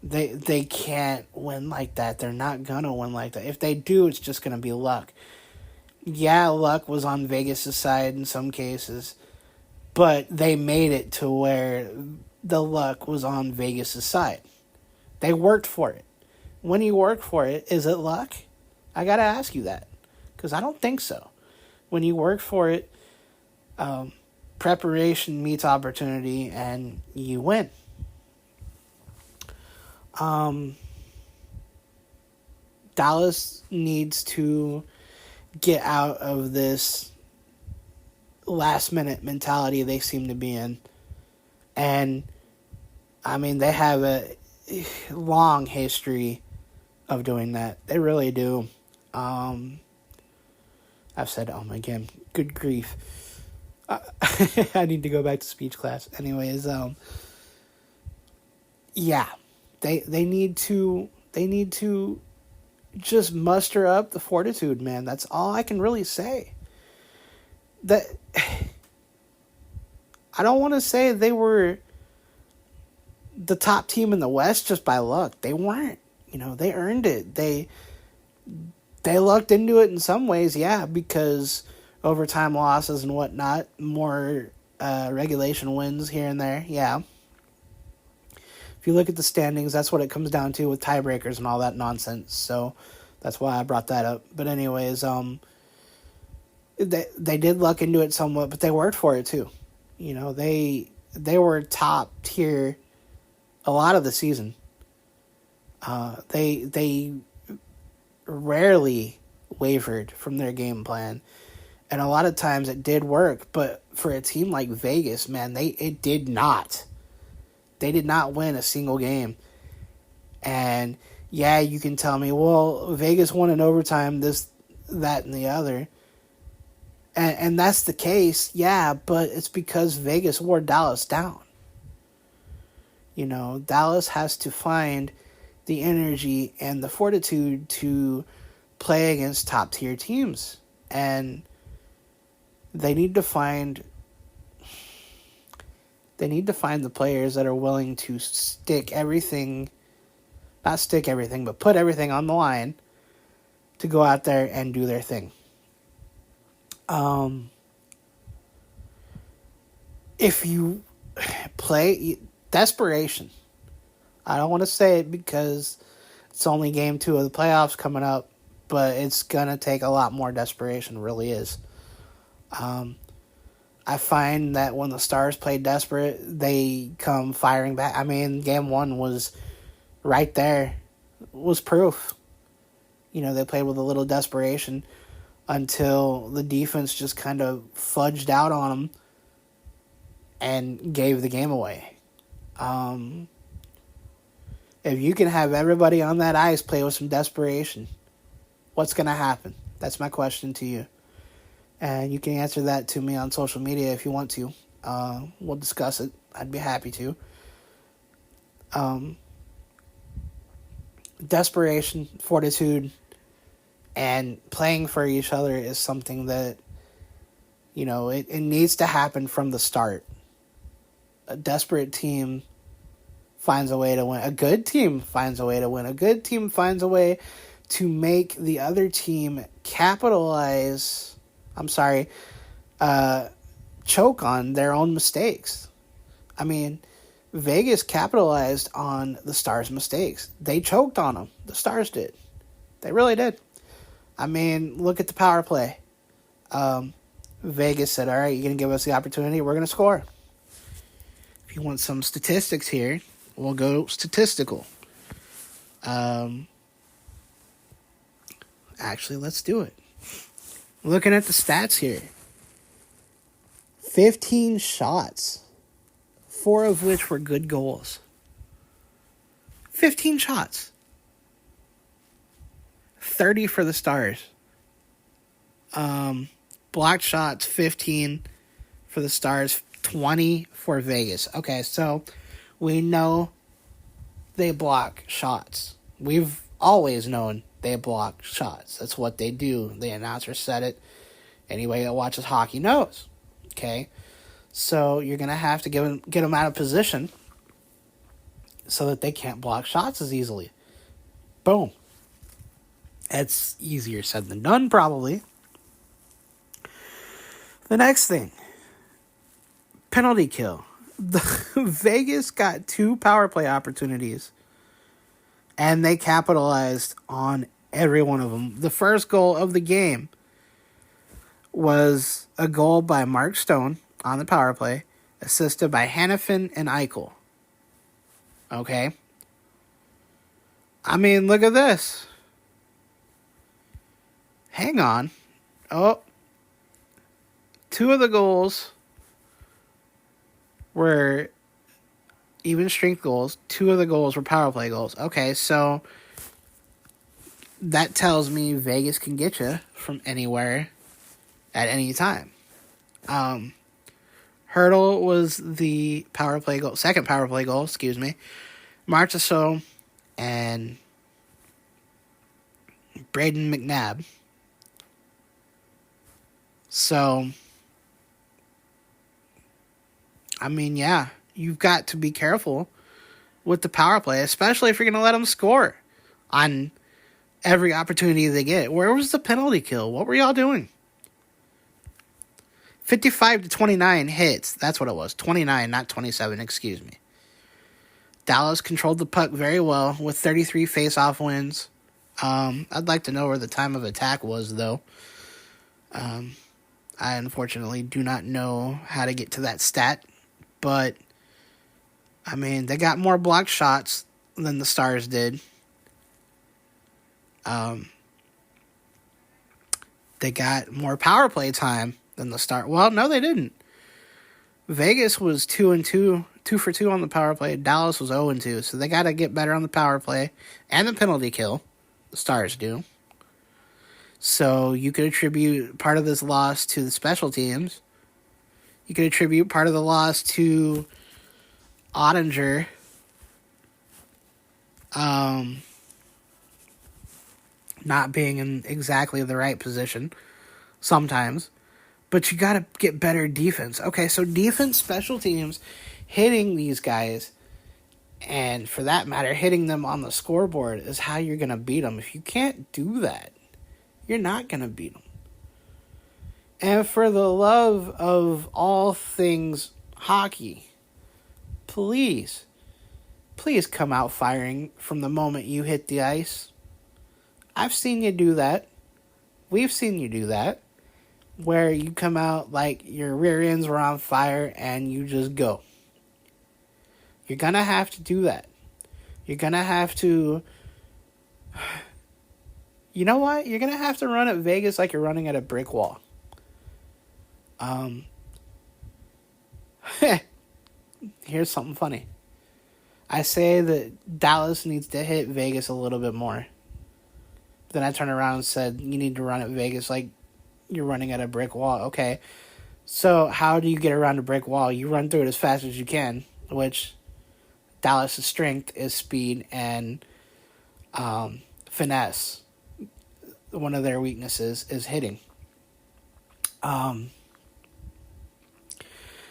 they can't win like that. They're not going to win like that. If they do, it's just going to be luck. Yeah, luck was on Vegas' side in some cases, but they made it to where the luck was on Vegas' side. They worked for it. When you work for it, is it luck? I got to ask you that, because I don't think so. When you work for it, preparation meets opportunity, and you win. Dallas needs to get out of this last-minute mentality they seem to be in. And, I mean, they have a long history of doing that. They really do. I've said again, good grief. I need to go back to speech class. Anyways, yeah, they need to just muster up the fortitude, man. That's all I can really say. That I don't want to say they were the top team in the West just by luck. They weren't. You know, they earned it. They lucked into it in some ways, yeah, because overtime losses and whatnot, more regulation wins here and there, yeah. If you look at the standings, that's what it comes down to with tiebreakers and all that nonsense. So that's why I brought that up. But anyways, they did luck into it somewhat, but they worked for it too. You know, they were top tier a lot of the season. They rarely wavered from their game plan, and a lot of times it did work. But for a team like Vegas, man, it did not. They did not win a single game. And yeah, you can tell me, well, Vegas won in overtime, this, that, and the other. And that's the case, yeah, but it's because Vegas wore Dallas down. You know, Dallas has to find the energy and the fortitude to play against top-tier teams. And they need to find the players that are willing to but put everything on the line to go out there and do their thing. If you play desperation, I don't want to say it because it's only game 2 of the playoffs coming up, but it's going to take a lot more desperation, it really is. I find that when the Stars play desperate, they come firing back. I mean, game 1 was right there, was proof. They played with a little desperation until the defense just kind of fudged out on them and gave the game away. If you can have everybody on that ice play with some desperation, what's going to happen? That's my question to you. And you can answer that to me on social media if you want to. We'll discuss it. I'd be happy to. Desperation, fortitude, and playing for each other is something that, it needs to happen from the start. A desperate team finds a way to win. A good team finds a way to win. A good team finds a way to make the other team choke on their own mistakes. I mean, Vegas capitalized on the Stars' mistakes. They choked on them. The Stars did. They really did. I mean, look at the power play. Vegas said, all right, you're going to give us the opportunity, we're going to score. If you want some statistics here, we'll go statistical. Actually, let's do it. Looking at the stats here. 15 shots. 4 of which were good goals. 15 shots. 30 for the Stars. Blocked shots, 15 for the Stars, 20 for Vegas. Okay, so we know they block shots. We've always known they block shots. That's what they do. The announcer said it. Anybody that watches hockey knows. Okay? So you're going to have to get them out of position so that they can't block shots as easily. Boom. That's easier said than done, probably. The next thing. Penalty kill. Vegas got 2 power play opportunities, and they capitalized on every one of them. The first goal of the game was a goal by Mark Stone on the power play, assisted by Hannafin and Eichel. Okay? I mean, look at this. Hang on. Oh. 2 of the goals were even strength goals. 2 of the goals were power play goals. Okay, so that tells me Vegas can get you from anywhere at any time. Hurdle was the second power play goal, Marchessault and Braden McNabb. So, I mean, yeah, you've got to be careful with the power play, especially if you're going to let them score on every opportunity they get. Where was the penalty kill? What were y'all doing? 55-29 hits. That's what it was. 29, not 27, excuse me. Dallas controlled the puck very well with 33 face-off wins. I'd like to know where the time of attack was, though. I unfortunately do not know how to get to that stat. But, I mean, they got more blocked shots than the Stars did. They got more power play time than the Stars. Well, no, they didn't. Vegas was 2 for 2 on the power play. Dallas was 0-2. So they got to get better on the power play and the penalty kill. The Stars do. So you could attribute part of this loss to the special teams. You could attribute part of the loss to Ottinger not being in exactly the right position. sometimes, but you got to get better defense. Okay, so defense, special teams, hitting these guys, and for that matter, hitting them on the scoreboard is how you're going to beat them. If you can't do that, you're not going to beat them. And for the love of all things hockey, please come out firing from the moment you hit the ice. I've seen you do that. We've seen you do that. Where you come out like your rear ends were on fire and you just go. You're going to have to do that. You're going to have to... You know what? You're going to have to run at Vegas like you're running at a brick wall. Here's something funny. I say that Dallas needs to hit Vegas a little bit more. Then I turned around and said, you need to run at Vegas like you're running at a brick wall. Okay, so how do you get around a brick wall? You run through it as fast as you can, which Dallas' strength is speed and finesse. One of their weaknesses is hitting.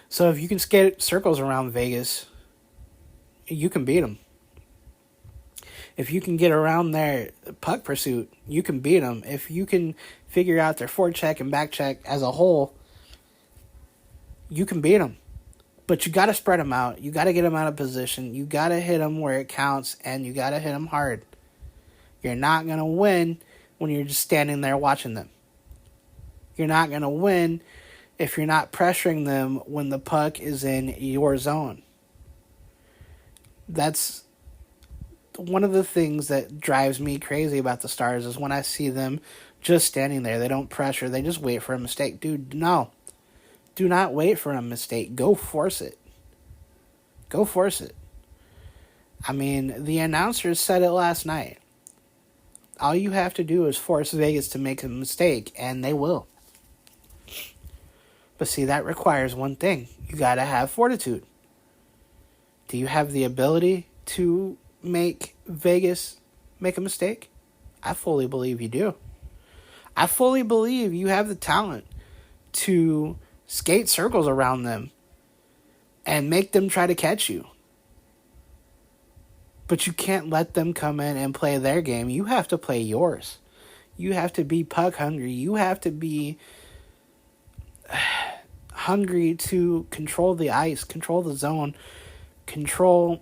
So if you can skate circles around Vegas, you can beat them. If you can get around their puck pursuit, you can beat them. If you can figure out their forecheck and backcheck as a whole, you can beat them. But you got to spread them out. You got to get them out of position. You got to hit them where it counts, and you got to hit them hard. You're not going to win when you're just standing there watching them. You're not going to win if you're not pressuring them when the puck is in your zone. That's one of the things that drives me crazy about the Stars is when I see them just standing there. They don't pressure. They just wait for a mistake. Dude, no. Do not wait for a mistake. Go force it. Go force it. I mean, the announcers said it last night. All you have to do is force Vegas to make a mistake, and they will. But see, that requires one thing. You got to have fortitude. Do you have the ability to make Vegas make a mistake? I fully believe you do. I fully believe you have the talent to skate circles around them and make them try to catch you. But you can't let them come in and play their game. You have to play yours. You have to be puck hungry. You have to be hungry to control the ice, control the zone, control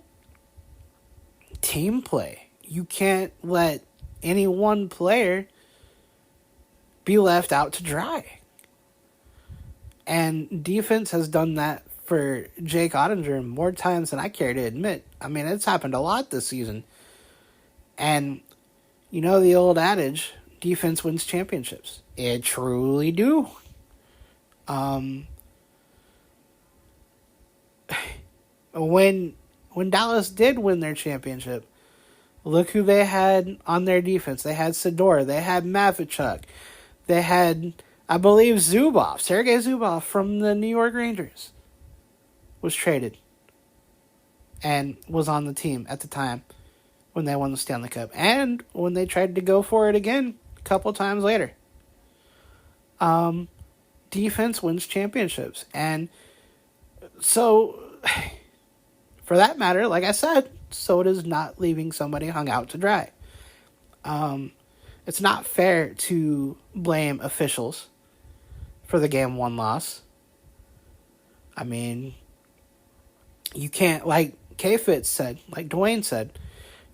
team play. You can't let any one player be left out to dry. And defense has done that for Jake Ottinger more times than I care to admit. I mean, it's happened a lot this season. And you know the old adage, defense wins championships. It truly do. When Dallas did win their championship, look who they had on their defense. They had Sador. They had Matvichuk. They had, I believe, Zubov. Sergei Zubov from the New York Rangers was traded and was on the team at the time when they won the Stanley Cup. And when they tried to go for it again a couple times later. Defense wins championships. And so, for that matter, like I said, so does not leaving somebody hung out to dry. It's not fair to blame officials for the Game 1 loss. I mean, you can't, like K-Fitz said, like Dwayne said,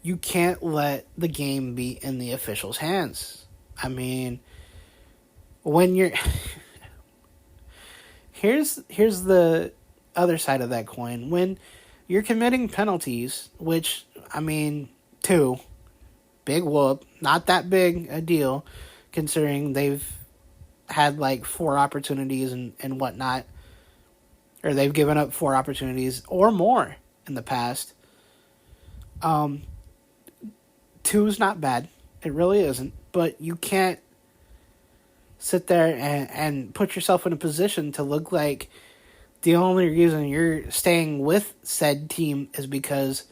you can't let the game be in the officials' hands. I mean, when you're... Here's the other side of that coin. When you're committing penalties, which, I mean, 2, big whoop, not that big a deal, considering they've had like 4 opportunities and whatnot, or they've given up 4 opportunities or more in the past. 2 is not bad. It really isn't. But you can't sit there and put yourself in a position to look like the only reason you're staying with said team is because...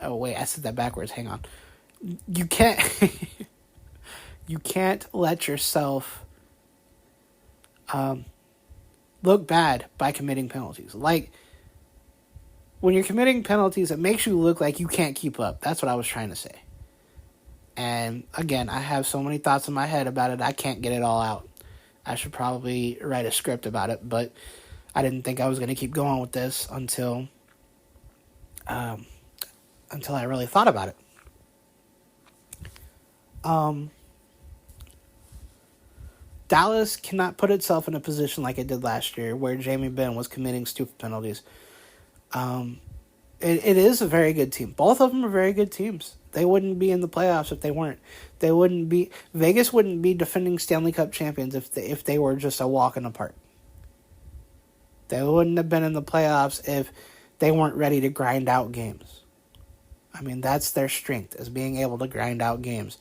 Oh, wait, I said that backwards. Hang on. You can't... You can't let yourself look bad by committing penalties. Like, when you're committing penalties, it makes you look like you can't keep up. That's what I was trying to say. And again, I have so many thoughts in my head about it, I can't get it all out. I should probably write a script about it, but I didn't think I was going to keep going with this until I really thought about it. Dallas cannot put itself in a position like it did last year, where Jamie Benn was committing stupid penalties. It is a very good team. Both of them are very good teams. They wouldn't be in the playoffs if they weren't. Vegas wouldn't be defending Stanley Cup champions if they were just a walk in the park. They wouldn't have been in the playoffs if they weren't ready to grind out games. I mean, that's their strength, is being able to grind out games.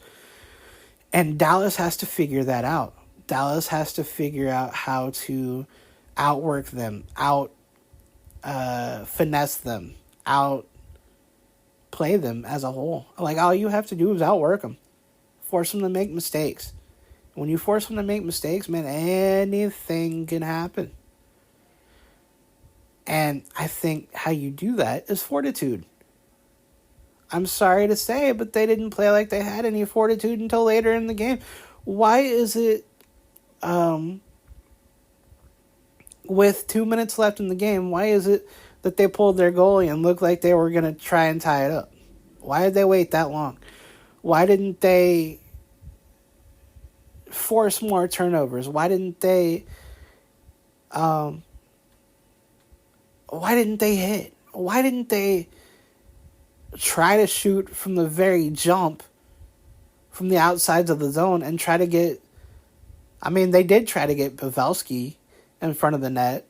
And Dallas has to figure that out. Dallas has to figure out how to outwork them, finesse them, play them as a whole. Like, all you have to do is outwork them. Force them to make mistakes. When you force them to make mistakes, man, anything can happen. And I think how you do that is fortitude. I'm sorry to say, but they didn't play like they had any fortitude until later in the game. Why is it, with 2 minutes left in the game, why is it that they pulled their goalie and looked like they were going to try and tie it up? Why did they wait that long? Why didn't they force more turnovers? Why didn't they hit? Why didn't they try to shoot from the very jump from the outsides of the zone and try to get... I mean, they did try to get Pavelski in front of the net.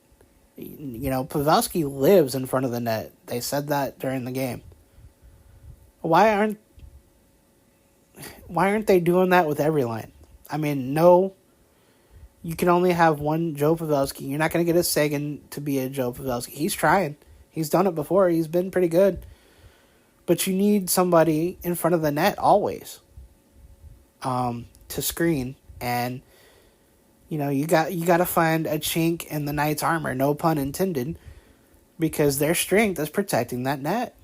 You know, Pavelski lives in front of the net. They said that during the game. Why aren't they doing that with every line? I mean, no, you can only have one Joe Pavelski. You're not going to get a Sagan to be a Joe Pavelski. He's trying. He's done it before. He's been pretty good. But you need somebody in front of the net always to screen. And, you know, you got to find a chink in the Knights' armor, no pun intended, because their strength is protecting that net.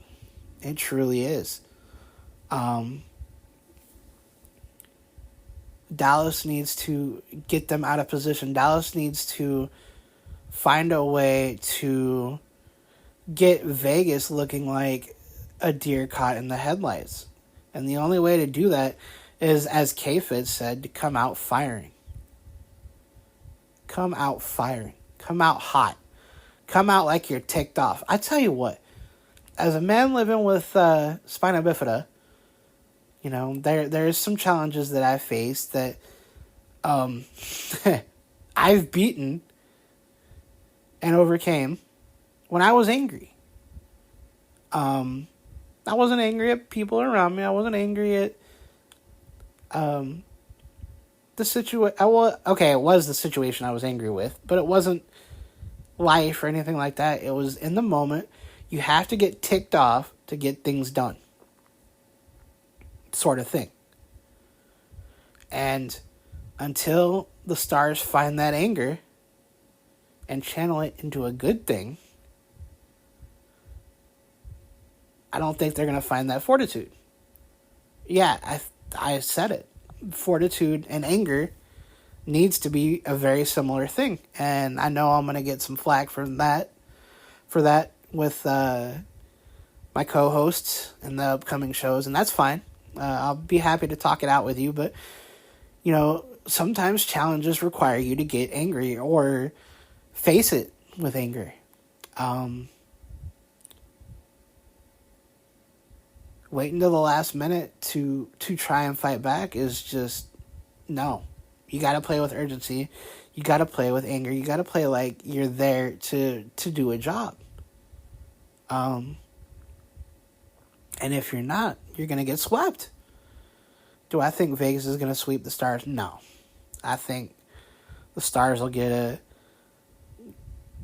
It truly is. Dallas needs to get them out of position. Dallas needs to find a way to get Vegas looking like a deer caught in the headlights. And the only way to do that is, as K-Fitz said, to come out firing. Come out firing. Come out hot. Come out like you're ticked off. I tell you what, as a man living with spina bifida, you know, there's some challenges that I faced that I've beaten and overcame when I was angry. I wasn't angry at people around me. I wasn't angry at the situation. It was the situation I was angry with, but it wasn't life or anything like that. It was in the moment. You have to get ticked off to get things done, sort of thing. And until the Stars find that anger and channel it into a good thing, I don't think they're going to find that fortitude. Yeah, I said it. Fortitude and anger needs to be a very similar thing. And I know I'm going to get some flack for that with my co-hosts in the upcoming shows, and that's fine. I'll be happy to talk it out with you, but, you know, sometimes challenges require you to get angry or face it with anger. Wait until the last minute to try and fight back is just, no. You got to play with urgency. You got to play with anger. You got to play like you're there to do a job. And if you're not, you're going to get swept. Do I think Vegas is going to sweep the Stars? No. I think the Stars will get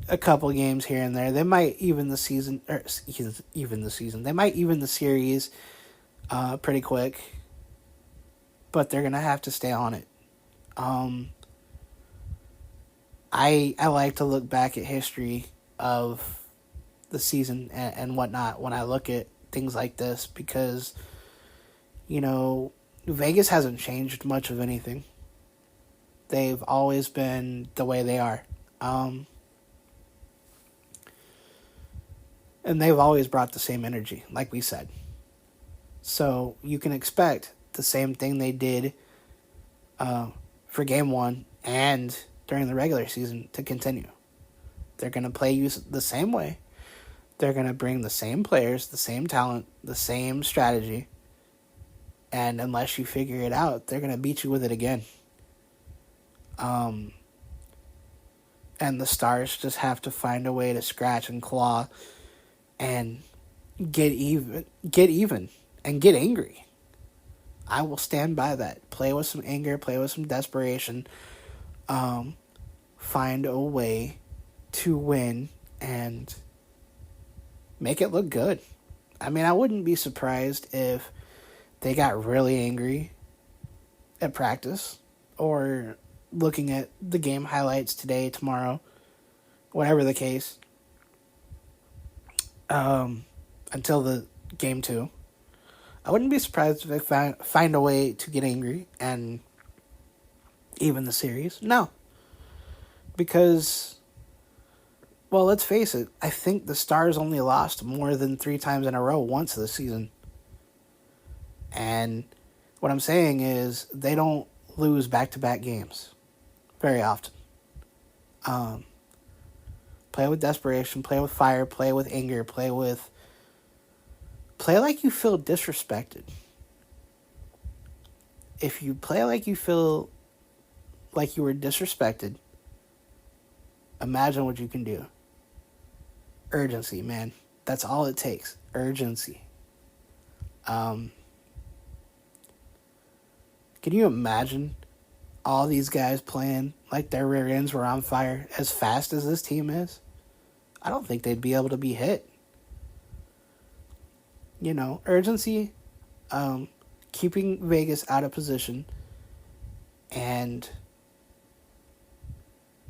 a couple games here and there. They might even the season, They might even the series pretty quick. but they're going to have to stay on it. I like to look back at history of the season and whatnot when I look at things like this because, Vegas hasn't changed much of anything. They've always been the way they are. And they've always brought the same energy, like we said. So you can expect the same thing they did for Game 1 and during the regular season to continue. They're going to play you the same way. They're going to bring the same players, the same talent, the same strategy. And unless you figure it out, they're going to beat you with it again. And the Stars just have to find a way to scratch and claw and get even, and get angry. I will stand by that. Play with some anger, play with some desperation. Find a way to win and make it look good. I mean, I wouldn't be surprised if they got really angry at practice or looking at the game highlights today, tomorrow, whatever the case, until the game 2. I wouldn't be surprised if they find a way to get angry and even the series. No. Because, well, let's face it, I think the Stars only lost more than 3 times in a row once this season. And what I'm saying is they don't lose back-to-back games very often. Play with desperation, play with fire, play with anger, play like you feel disrespected. If you play like you feel like you were disrespected, imagine what you can do. Urgency, man. That's all it takes. Urgency. Can you imagine all these guys playing like their rear ends were on fire as fast as this team is? I don't think they'd be able to be hit. Urgency, keeping Vegas out of position, and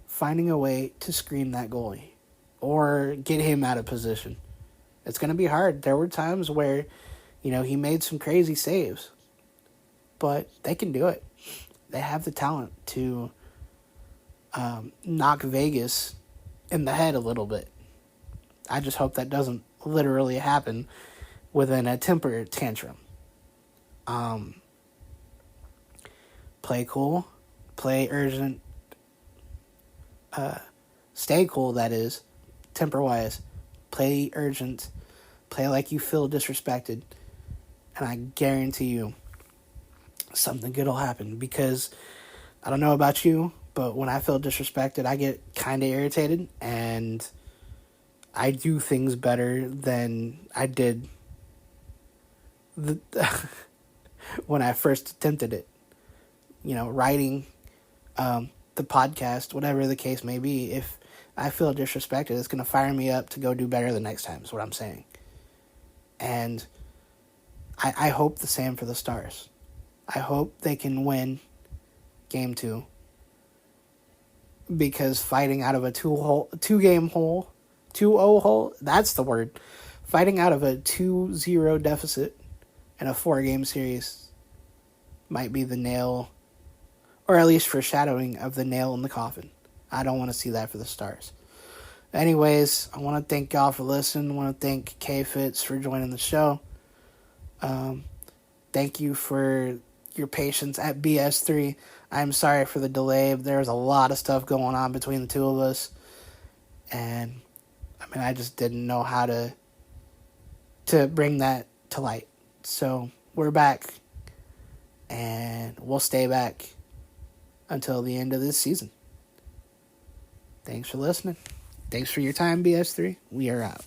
finding a way to screen that goalie or get him out of position. It's going to be hard. There were times where, he made some crazy saves, but they can do it. They have the talent to knock Vegas in the head a little bit. I just hope that doesn't literally happen within a temper tantrum. Play cool, play urgent, stay cool, that is, temper-wise. Play urgent, play like you feel disrespected, and I guarantee you something good will happen, because I don't know about you, but when I feel disrespected, I get kind of irritated, and I do things better than I did when I first attempted it. Writing, the podcast, whatever the case may be, if I feel disrespected, it's going to fire me up to go do better the next time, is what I'm saying. And I hope the same for the Stars. I hope they can win Game 2. Because fighting out of a 2-0 hole, that's the word. Fighting out of a 2-0 deficit in a 4-game series might be the nail, or at least foreshadowing of the nail in the coffin. I don't want to see that for the Stars. Anyways, I want to thank y'all for listening. I want to thank K-Fitz for joining the show. Thank you for your patience at BS3. I'm sorry for the delay. There's a lot of stuff going on between the two of us. And, I just didn't know how to bring that to light. So, we're back. And we'll stay back until the end of this season. Thanks for listening. Thanks for your time, BS3. We are out.